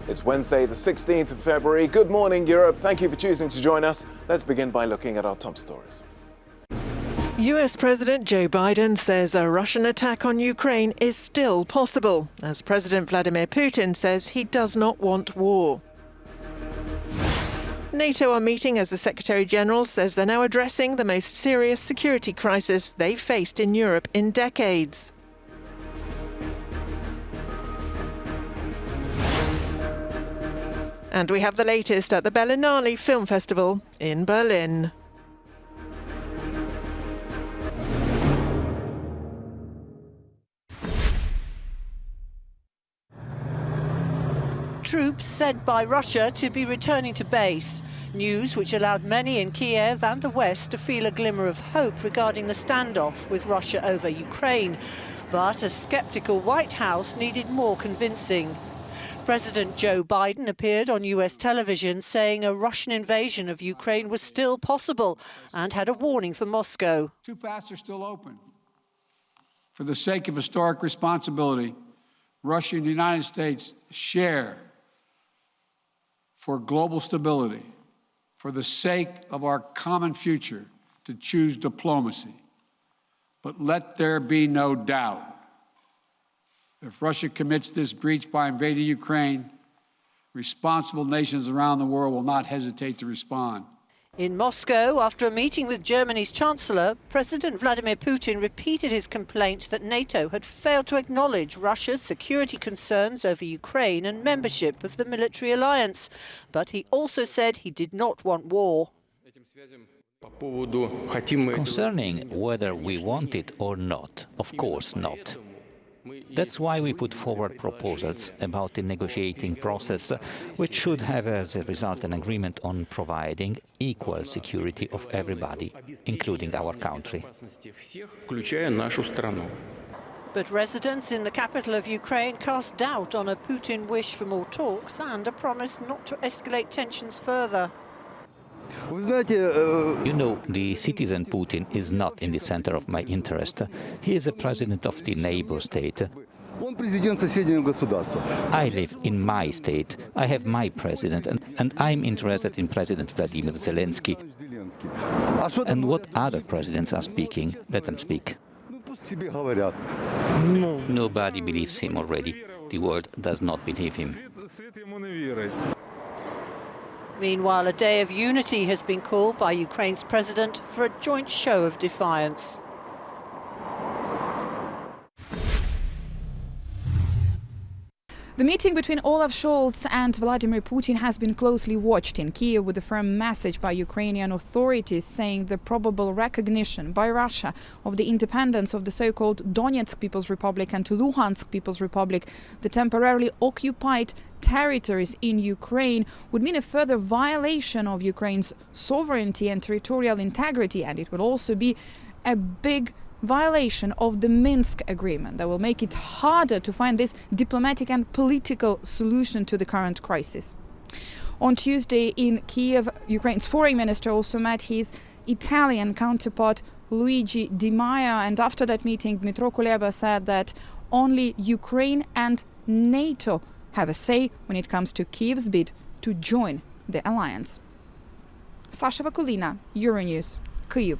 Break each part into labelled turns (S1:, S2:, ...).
S1: It's Wednesday, the 16th of February. Good morning, Europe. Thank you for choosing to join us. Let's begin by looking at our top stories.
S2: US President Joe Biden says a Russian attack on Ukraine is still possible, as President Vladimir Putin says he does not want war. NATO are meeting as the Secretary-General says they're now addressing the most serious security crisis they've faced in Europe in decades. And we have the latest at the Berlinale Film Festival in Berlin.
S3: Troops said by Russia to be returning to base. News which allowed many in Kiev and the West to feel a glimmer of hope regarding the standoff with Russia over Ukraine. But a sceptical White House needed more convincing. President Joe Biden appeared on US television saying a Russian invasion of Ukraine was still possible and had a warning for Moscow.
S4: Two paths are still open. For the sake of historic responsibility, Russia and the United States share for global stability, for the sake of our common future, to choose diplomacy. But let there be no doubt. If Russia commits this breach by invading Ukraine, responsible nations around the world will not hesitate to respond.
S3: In Moscow, after a meeting with Germany's Chancellor, President Vladimir Putin repeated his complaint that NATO had failed to acknowledge Russia's security concerns over Ukraine and membership of the military alliance. But he also said he did not want war.
S5: Concerning whether we want it or not, of course not. That's why we put forward proposals about the negotiating process, which should have as a result an agreement on providing equal security of everybody, including our country.
S3: But residents in the capital of Ukraine cast doubt on a Putin wish for more talks and a promise not to escalate tensions further.
S5: You know, the citizen Putin is not in the center of my interest. He is a president of the neighbor state. I live in my state. I have my president, and I'm interested in President Vladimir Zelensky. And what other presidents are speaking, let them speak. Nobody believes him already. The world does not believe him.
S3: Meanwhile, a day of unity has been called by Ukraine's president for a joint show of defiance.
S6: The meeting between Olaf Scholz and Vladimir Putin has been closely watched in Kiev, with a firm message by Ukrainian authorities saying the probable recognition by Russia of the independence of the so-called Donetsk People's Republic and Luhansk People's Republic, the temporarily occupied territories in Ukraine, would mean a further violation of Ukraine's sovereignty and territorial integrity, and it will also be a big violation of the Minsk agreement that will make it harder to find this diplomatic and political solution to the current crisis. On Tuesday in Kiev, Ukraine's foreign minister also met his Italian counterpart Luigi Di Maio, and after that meeting Dmytro Kuleba said that only Ukraine and NATO have a say when it comes to Kiev's bid to join the alliance. Sasha Vakulina, Euronews, Kyiv.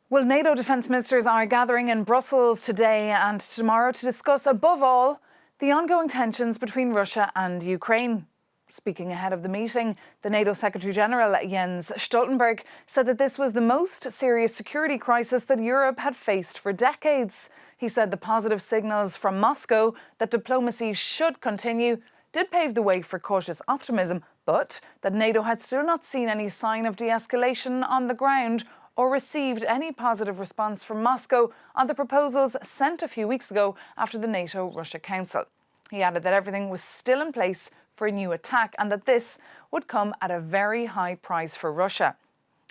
S7: Well, NATO defence ministers are gathering in Brussels today and tomorrow to discuss, above all, the ongoing tensions between Russia and Ukraine. Speaking ahead of the meeting, the NATO Secretary-General Jens Stoltenberg said that this was the most serious security crisis that Europe had faced for decades. He said the positive signals from Moscow that diplomacy should continue did pave the way for cautious optimism, but that NATO had still not seen any sign of de-escalation on the ground or received any positive response from Moscow on the proposals sent a few weeks ago after the NATO-Russia Council. He added that everything was still in place for a new attack and that this would come at a very high price for Russia.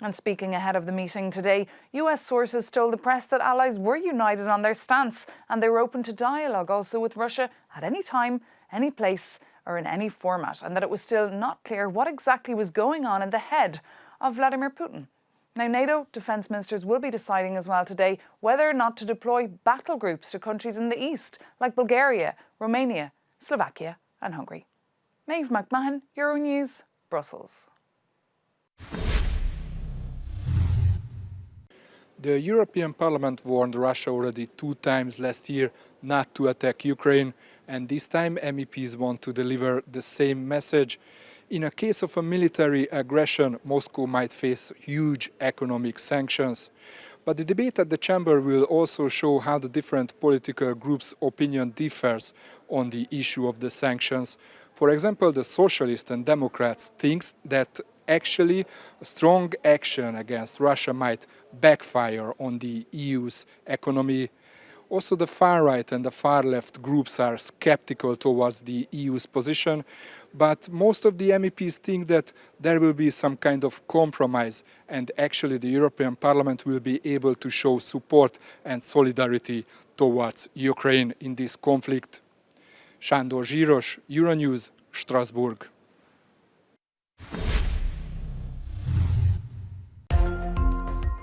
S7: And speaking ahead of the meeting today, US sources told the press that allies were united on their stance and they were open to dialogue also with Russia at any time, any place or in any format, and that it was still not clear what exactly was going on in the head of Vladimir Putin. Now, NATO defence ministers will be deciding as well today whether or not to deploy battle groups to countries in the east, like Bulgaria, Romania, Slovakia and Hungary. Maeve McMahon, Euronews, Brussels.
S8: The European Parliament warned Russia already 2 times last year not to attack Ukraine, and this time MEPs want to deliver the same message. In a case of a military aggression, Moscow might face huge economic sanctions. But the debate at the chamber will also show how the different political groups' opinion differs on the issue of the sanctions. For example, the Socialists and Democrats think that actually a strong action against Russia might backfire on the EU's economy. Also, the far right and the far left groups are skeptical towards the EU's position, but most of the MEPs think that there will be some kind of compromise, and actually the European Parliament will be able to show support and solidarity towards Ukraine in this conflict. Sándor Zsíros, Euronews, Strasbourg.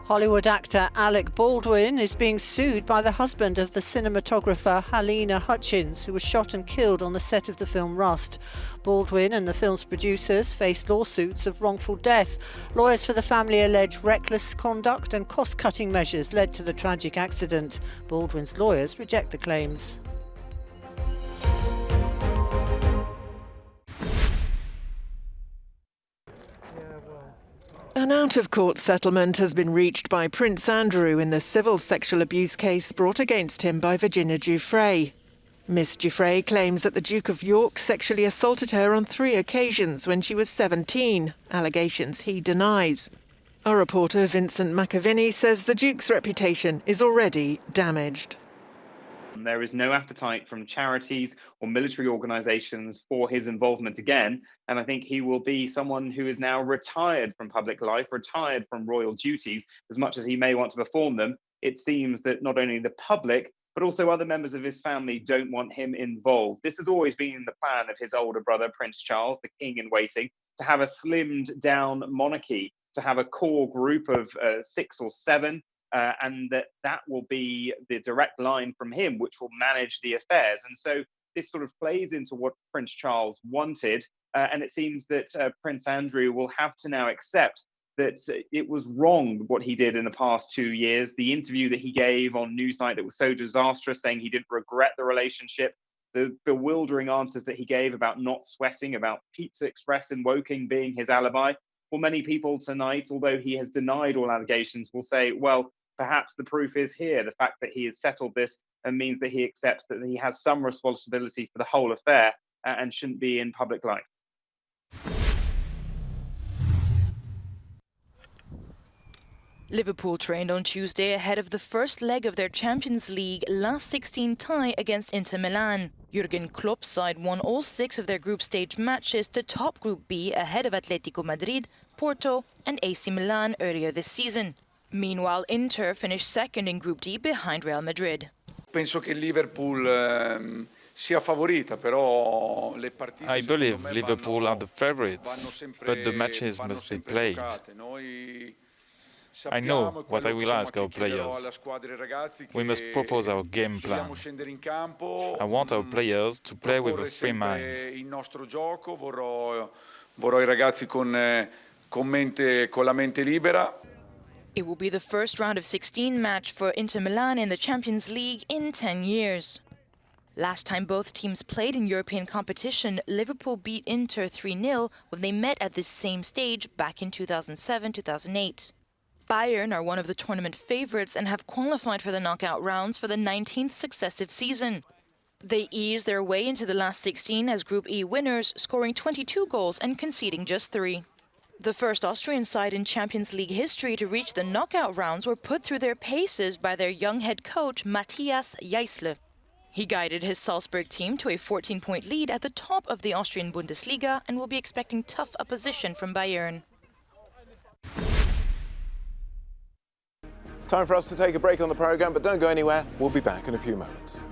S3: Hollywood actor Alec Baldwin is being sued by the husband of the cinematographer Halyna Hutchins, who was shot and killed on the set of the film Rust. Baldwin and the film's producers face lawsuits of wrongful death. Lawyers for the family allege reckless conduct and cost-cutting measures led to the tragic accident. Baldwin's lawyers reject the claims.
S2: An out-of-court settlement has been reached by Prince Andrew in the civil sexual abuse case brought against him by Virginia Giuffre. Miss Giuffre claims that the Duke of York sexually assaulted her on 3 occasions when she was 17, allegations he denies. Our reporter Vincent McAviney says the Duke's reputation is already damaged.
S9: There is no appetite from charities or military organisations for his involvement again. And I think he will be someone who is now retired from public life, retired from royal duties, as much as he may want to perform them. It seems that not only the public, but also other members of his family don't want him involved. This has always been the plan of his older brother, Prince Charles, the king in waiting, to have a slimmed down monarchy, to have a core group of 6 or 7, and that will be the direct line from him, which will manage the affairs. And so this sort of plays into what Prince Charles wanted, and it seems that Prince Andrew will have to now accept that it was wrong what he did in the past 2 years. The interview that he gave on Newsnight that was so disastrous, saying he didn't regret the relationship, the bewildering answers that he gave about not sweating, about Pizza Express in Woking being his alibi. Well, many people tonight, although he has denied all allegations, will say, well, perhaps the proof is here, the fact that he has settled this and means that he accepts that he has some responsibility for the whole affair and shouldn't be in public life.
S10: Liverpool trained on Tuesday ahead of the first leg of their Champions League last 16 tie against Inter Milan. Jurgen Klopp's side won all 6 of their group stage matches to top Group B ahead of Atletico Madrid, Porto and AC Milan earlier this season. Meanwhile, Inter finished second in Group D behind Real Madrid.
S11: Penso che Liverpool sia favorita, però le partite.
S12: I believe Liverpool are the favourites, but the matches must be played. I know what I will ask our players. We must propose our game plan. I want our players to play with a free mind.
S11: Il nostro gioco, vorrò I ragazzi con la mente libera.
S10: It will be the first round of 16 match for Inter Milan in the Champions League in 10 years. Last time both teams played in European competition, Liverpool beat Inter 3-0 when they met at this same stage back in 2007-2008. Bayern are one of the tournament favourites and have qualified for the knockout rounds for the 19th successive season. They eased their way into the last 16 as Group E winners, scoring 22 goals and conceding just 3. The first Austrian side in Champions League history to reach the knockout rounds were put through their paces by their young head coach Matthias Jaissle. He guided his Salzburg team to a 14-point lead at the top of the Austrian Bundesliga and will be expecting tough opposition from Bayern.
S1: Time for us to take a break on the programme, but don't go anywhere. We'll be back in a few moments.